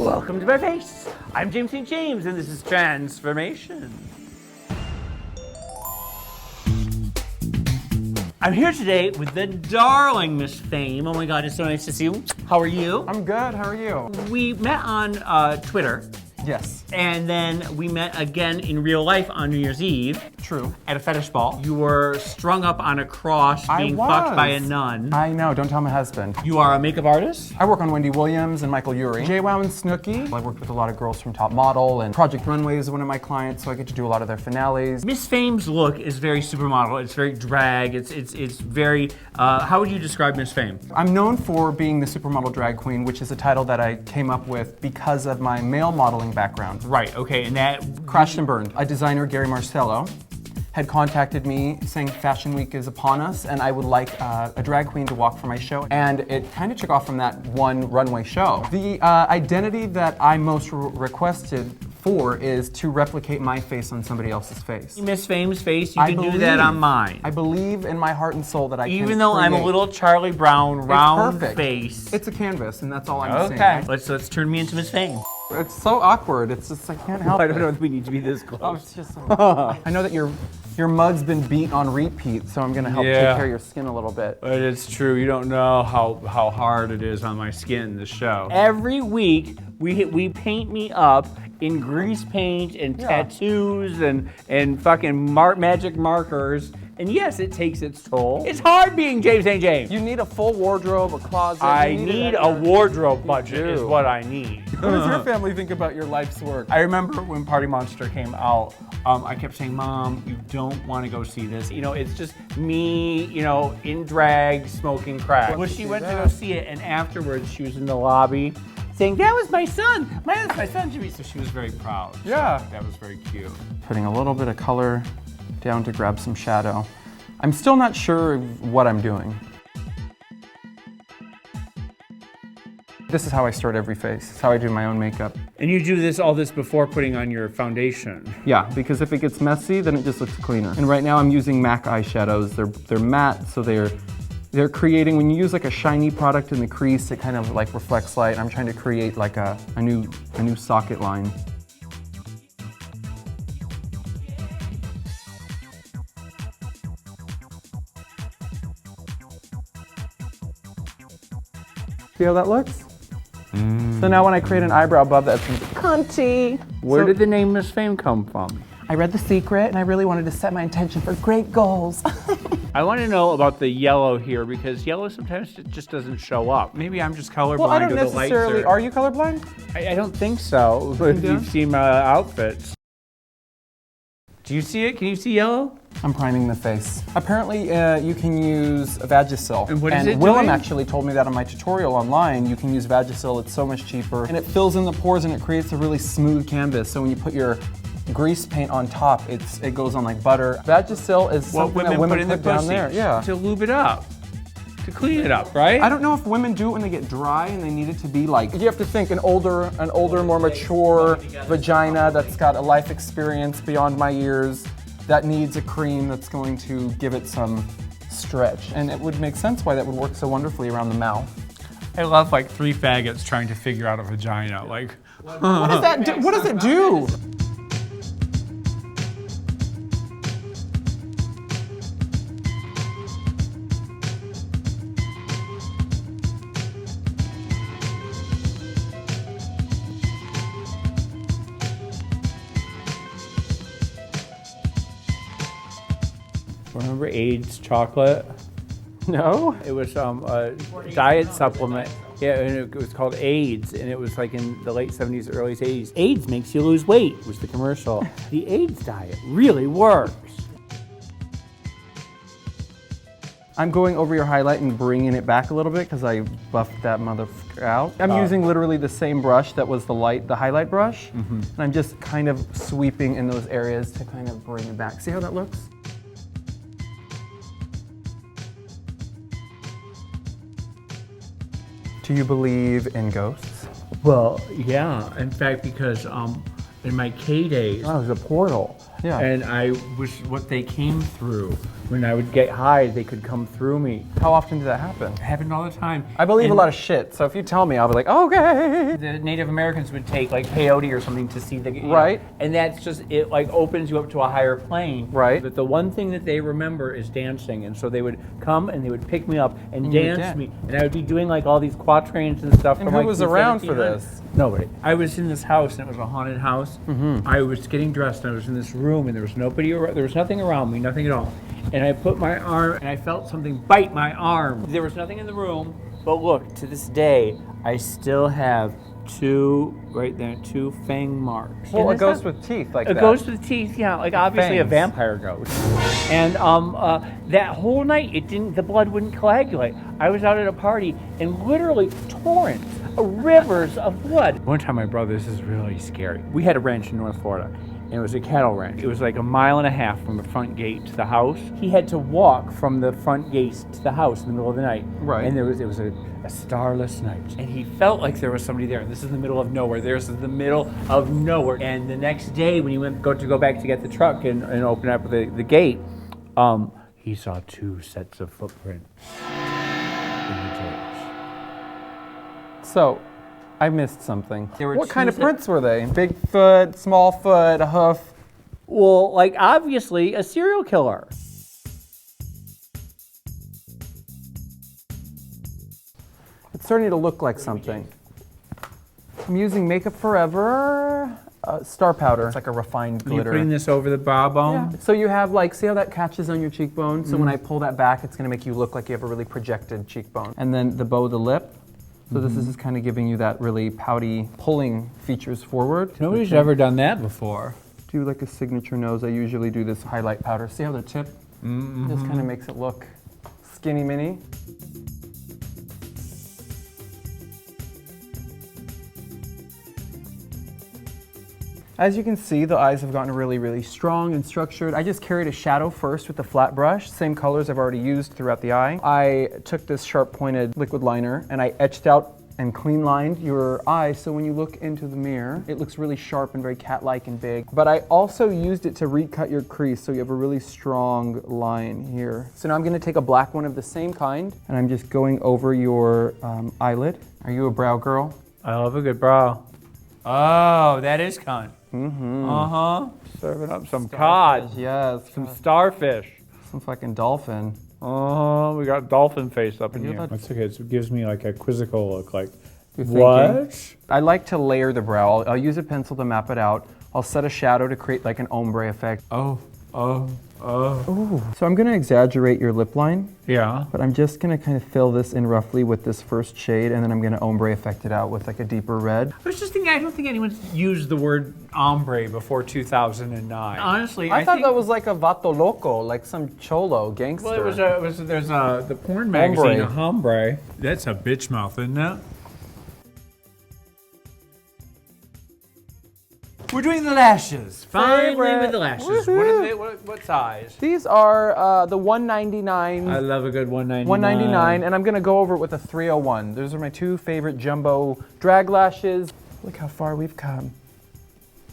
Welcome to my face. I'm James St. James, and this is Transformation. I'm here today with the darling Miss Fame. Oh my God, it's so nice to see you. How are you? I'm good, how are you? We met on Twitter. Yes. And then we met again in real life on New Year's Eve. True. At a fetish ball. You were strung up on a cross being fucked by a nun. I know, don't tell my husband. You are a makeup artist? I work on Wendy Williams and Michael Urie. JWoww and Snooki. I worked with a lot of girls from Top Model, and Project Runway is one of my clients, so I get to do a lot of their finales. Miss Fame's look is very supermodel. It's very drag. It's very, how would you describe Miss Fame? I'm known for being the supermodel drag queen, which is a title that I came up with because of my male modeling background. Right, okay, and that... Crashed and burned. A designer, Gary Marcello, had contacted me saying Fashion Week is upon us and I would like a drag queen to walk for my show. And it kind of took off from that one runway show. The identity that I most requested for is to replicate my face on somebody else's face. Miss Fame's face, you can do that on mine. I believe in my heart and soul that I can Even though I'm a little Charlie Brown round face. It's a canvas and that's all I'm saying. Okay, let's turn me into Miss Fame. It's so awkward. It's just, I can't help it. I don't know if we need to be this close. Oh, it's just I know that your mug's been beat on repeat, so I'm gonna help take care of your skin a little bit. But it's true, you don't know how hard it is on my skin, this show. Every week, we paint me up in grease paint and tattoos and fucking magic markers. And yes, it takes its toll. It's hard being James St. James. You need a full wardrobe, a closet. I need a wardrobe budget is what I need. What does your family think about your life's work? I remember when Party Monster came out, I kept saying, Mom, you don't want to go see this. You know, it's just me, you know, in drag, smoking crack. Well, she went to go see it, and afterwards she was in the lobby saying, that was my son. That's my son, Jimmy. So she was very proud. Yeah. So that was very cute. Putting a little bit of color down to grab some shadow. I'm still not sure what I'm doing. This is how I start every face. It's how I do my own makeup. And you do all this before putting on your foundation? Yeah, because if it gets messy, then it just looks cleaner. And right now I'm using MAC eyeshadows. They're matte, so they're creating, when you use like a shiny product in the crease, it kind of like reflects light. I'm trying to create like a new socket line. See how that looks? So now when I create an eyebrow above that, it's cunty. Where did the name Miss Fame come from? I read The Secret and I really wanted to set my intention for great goals. I want to know about the yellow here because yellow sometimes just doesn't show up. Maybe I'm just colorblind. Well, I don't or the lights necessarily, are you colorblind? I don't think so, if you've seen my outfits. Do you see it? Can you see yellow? I'm priming the face. Apparently, you can use Vagisil. And what is it Willem doing? actually told me that on my tutorial online. You can use Vagisil, it's so much cheaper. And it fills in the pores and it creates a really smooth canvas. So when you put your grease paint on top, it goes on like butter. Vagisil is something that women put down there. Yeah. To lube it up. To clean it up, right? I don't know if women do it when they get dry and they need it to be like, you have to think an older, more mature vagina that's got a life experience beyond my years that needs a cream that's going to give it some stretch. And it would make sense why that would work so wonderfully around the mouth. I love like 3 faggots trying to figure out a vagina. Like, what does that do? What does it do? remember AIDS chocolate? No? It was a diet supplement. Yeah, and it was called AIDS, and it was like in the late 70s, early 80s. AIDS makes you lose weight, was the commercial. The AIDS diet really works. I'm going over your highlight and bringing it back a little bit because I buffed that motherfucker out. I'm using literally the same brush that was the highlight brush, and I'm just kind of sweeping in those areas to kind of bring it back. See how that looks? Do you believe in ghosts? Well, yeah. In fact, because in my K days, I was a portal. Yeah. And I was what they came through. when I would get high, they could come through me. How often did that happen? It happened all the time. I believe a lot of shit, so if you tell me, I'll be like, okay. The Native Americans would take like peyote or something to see the Right. and that's just it. Like opens you up to a higher plane. Right. But the one thing that they remember is dancing, and so they would come and they would pick me up and dance me, and I would be doing like all these quatrains and stuff. And from, who like, was the around for 1700s. this? Nobody. I was in this house, and it was a haunted house. I was getting dressed, and I was in this room, and there was nobody. There was nothing around me, nothing at all. And I put my arm, and I felt something bite my arm. There was nothing in the room, but look, to this day, I still have two fang marks. Well, a And ghost with teeth like that. a ghost with teeth, yeah, like obviously a fangs. vampire ghost. And that whole night, the blood wouldn't coagulate. I was out at a party, and literally torrents, rivers of blood. One time, my brother, this is really scary. We had a ranch in North Florida, and it was a cattle ranch. It was like 1.5 miles from the front gate to the house. He had to walk from the front gate to the house in the middle of the night. Right. And it was a starless night. And he felt like there was somebody there. And this is in the middle of nowhere. This is the middle of nowhere. And the next day, when he went to go back to get the truck and open up the gate, he saw 2 sets of footprints in the tapes. So, I missed something. There were What kind of 2 prints were they? Big foot, small foot, a hoof? Well, like obviously a serial killer. It's starting to look like something. I'm using Makeup Forever star powder. It's like a refined You're glitter. putting this over the brow bone? Yeah. So you have like, see how that catches on your cheekbone? So when I pull that back, it's gonna make you look like you have a really projected cheekbone. And then the bow of the lip. So this is just kind of giving you that really pouty pulling features forward. Nobody's ever done that before. Do like a signature nose. I usually do this highlight powder. See how the tip just kind of makes it look skinny mini? As you can see, the eyes have gotten really, really strong and structured. I just carried a shadow first with the flat brush, same colors I've already used throughout the eye. I took this sharp pointed liquid liner and I etched out and clean lined your eye, so when you look into the mirror, it looks really sharp and very cat-like and big. But I also used it to recut your crease, so you have a really strong line here. So now I'm gonna take a black one of the same kind, and I'm just going over your eyelid. Are you a brow girl? I love a good brow. Oh, that is cunt. Serving up some cod. Yes. Some starfish. Some fucking dolphin. Oh, we got dolphin face up in here. that- That's okay. It gives me like a quizzical look. Like, You're thinking. what? I like to layer the brow. I'll use a pencil to map it out. I'll set a shadow to create like an ombre effect. Oh. Ooh. So I'm gonna exaggerate your lip line, Yeah. but I'm just gonna kind of fill this in roughly with this first shade, and then I'm gonna ombre effect it out with like a deeper red. I was just thinking, I don't think anyone's used the word ombre before 2009. Honestly, I thought think, that was like a vato loco, like some cholo gangster. well, there's the porn magazine, Hombre. That's a bitch mouth, isn't it? We're doing the lashes. Finally with the lashes. What are they? What size? These are the 199. I love a good 199. 199, and I'm gonna go over it with a 301. Those are my 2 favorite jumbo drag lashes. Look how far we've come.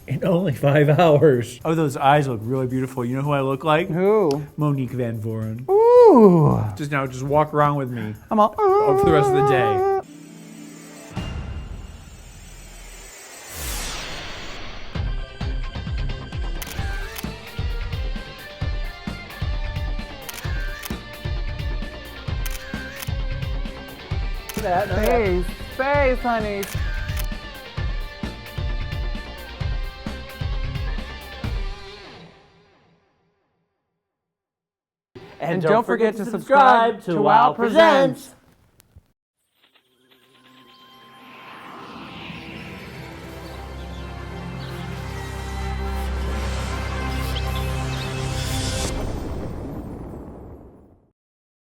In only 5 hours. Oh, those eyes look really beautiful. You know who I look like? Who? Monique Van Voren. Ooh. Just walk around with me I'm all. for the rest of the day. Face, honey. And don't forget to subscribe to WOWPresents.